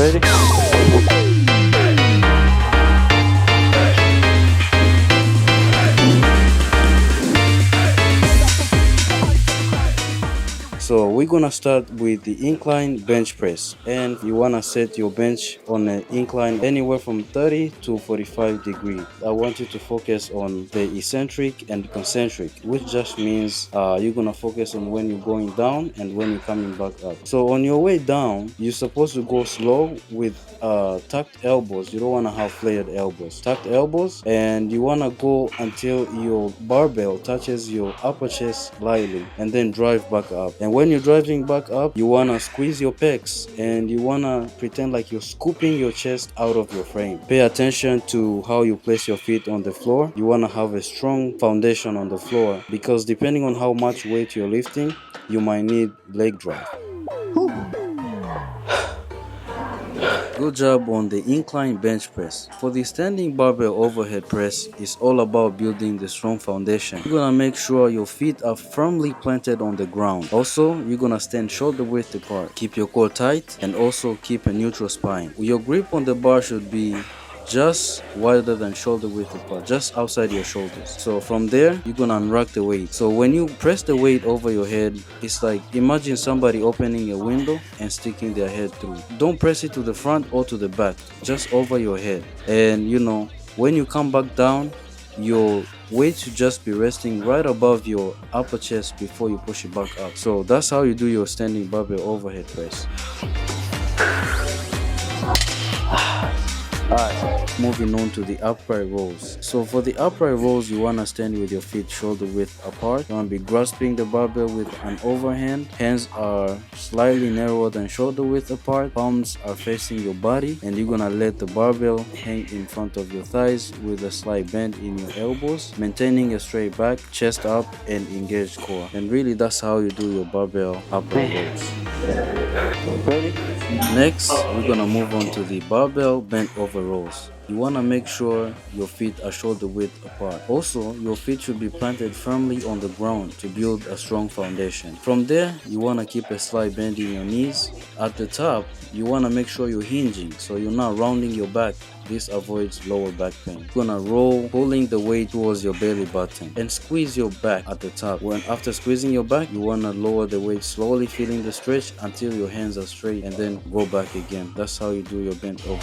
Ready? So we're gonna start with the incline bench press, and you wanna set your bench on an incline anywhere from 30 to 45 degrees. I want you to focus on the eccentric and concentric, which just means you're gonna focus on when you're going down and when you're coming back up. So on your way down, you're supposed to go slow with tucked elbows. You don't wanna have flared elbows. Tucked elbows, and you wanna go until your barbell touches your upper chest slightly, and then drive back up. And when you're driving back up, you wanna squeeze your pecs and you wanna pretend like you're scooping your chest out of your frame. Pay attention to how you place your feet on the floor. You wanna have a strong foundation on the floor, because depending on how much weight you're lifting, you might need leg drive. Good job on the incline bench press. For the standing barbell overhead press, it's all about building the strong foundation. You're gonna make sure your feet are firmly planted on the ground. Also, you're gonna stand shoulder width apart. Keep your core tight and also keep a neutral spine. Your grip on the bar should be just wider than shoulder width apart, just outside your shoulders. So from there, you're gonna unrack the weight. So when you press the weight over your head, it's like imagine somebody opening a window and sticking their head through. Don't press it to the front or to the back, just over your head. And when you come back down, your weight should just be resting right above your upper chest before you push it back up. So that's how you do your standing barbell overhead press. Alright, moving on to the upright rows. So for the upright rows, you wanna stand with your feet shoulder width apart. You wanna be grasping the barbell with an overhand. Hands are slightly narrower than shoulder width apart. Palms are facing your body, and you're gonna let the barbell hang in front of your thighs with a slight bend in your elbows, maintaining a straight back, chest up, and engaged core. And really, that's how you do your barbell upright rows. Ready? Next, we're gonna move on to the barbell bent over rows. You want to make sure your feet are shoulder width apart. Also, your feet should be planted firmly on the ground to build a strong foundation. From there, you want to keep a slight bend in your knees. At the top, you want to make sure you're hinging, so you're not rounding your back. This avoids lower back pain. You're gonna roll, pulling the weight towards your belly button, and squeeze your back at the top. After squeezing your back, you wanna lower the weight slowly, feeling the stretch until your hands are straight, and then go back again. That's how you do your bent over.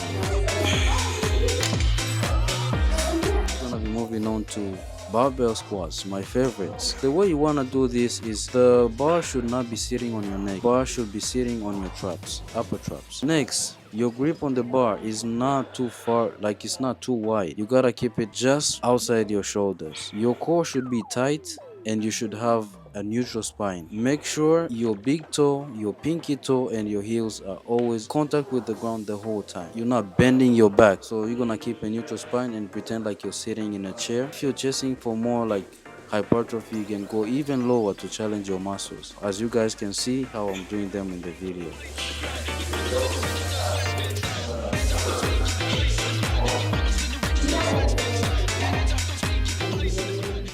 Moving on to barbell squats, my favorites. The way you want to do this is the bar should not be sitting on your neck. Bar should be sitting on your traps, upper traps. Next, your grip on the bar is not too far, like it's not too wide. You gotta keep it just outside your shoulders. Your core should be tight, and you should have a neutral spine. Make sure your big toe, your pinky toe, and your heels are always contact with the ground the whole time. You're not bending your back, so you're gonna keep a neutral spine and pretend like you're sitting in a chair. If you're chasing for more like hypertrophy, you can go even lower to challenge your muscles, as you guys can see how I'm doing them in the video.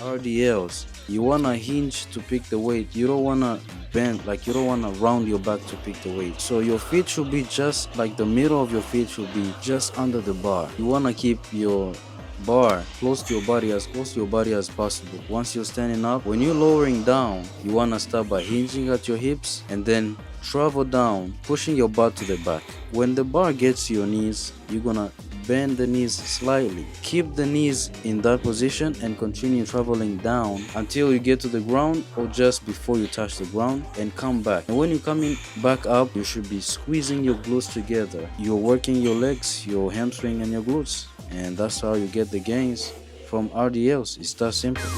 RDLs. You wanna hinge to pick the weight. You don't wanna bend, like you don't wanna round your back to pick the weight. So your feet should be just like the middle of your feet should be just under the bar. You wanna keep your bar close to your body, as close to your body as possible. Once you're standing up, when you're lowering down, you wanna start by hinging at your hips and then travel down, pushing your butt to the back. When the bar gets to your knees, you're gonna bend the knees slightly. Keep the knees in that position and continue traveling down until you get to the ground or just before you touch the ground, and come back. And when you're coming back up, you should be squeezing your glutes together. You're working your legs, your hamstring, and your glutes, and that's how you get the gains from RDLs. It's that simple.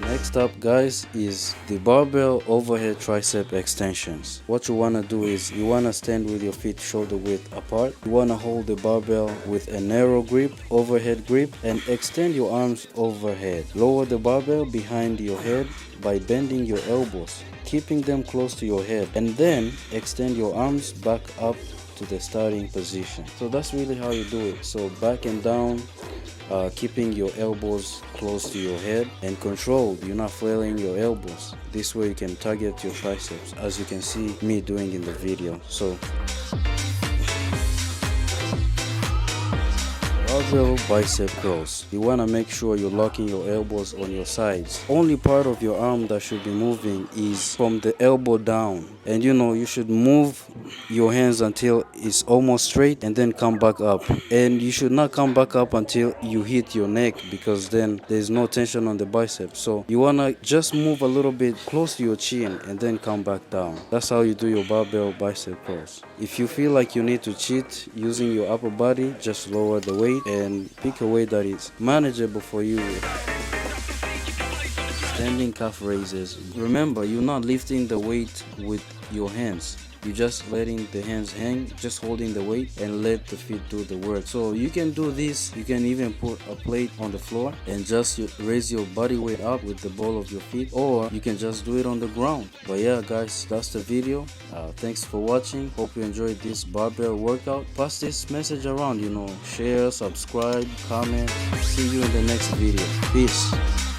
Next up, guys, is the barbell overhead tricep extensions. What you want to do is you want to stand with your feet shoulder width apart. You want to hold the barbell with a narrow grip, overhead grip, and extend your arms overhead. Lower the barbell behind your head by bending your elbows, keeping them close to your head, and then extend your arms back up to the starting position. So that's really how you do it. So back and down, keeping your elbows close to your head and controlled. You're not flailing your elbows. This way you can target your triceps, as you can see me doing in the video. So Barbell bicep curls. You want to make sure you're locking your elbows on your sides. Only part of your arm that should be moving is from the elbow down. And you should move your hands until it's almost straight and then come back up. And you should not come back up until you hit your neck, because then there's no tension on the biceps. So you want to just move a little bit close to your chin and then come back down. That's how you do your barbell bicep curls. If you feel like you need to cheat using your upper body, just lower the weight and pick a weight that is manageable for you. Standing calf raises. Remember, you're not lifting the weight with your hands. You're just letting the hands hang, just holding the weight and let the feet do the work. So you can do this. You can even put a plate on the floor and just raise your body weight up with the ball of your feet, or you can just do it on the ground. But yeah, guys, that's the video. Thanks for watching. Hope you enjoyed this barbell workout. Pass this message around, share, subscribe, comment. See you in the next video. Peace.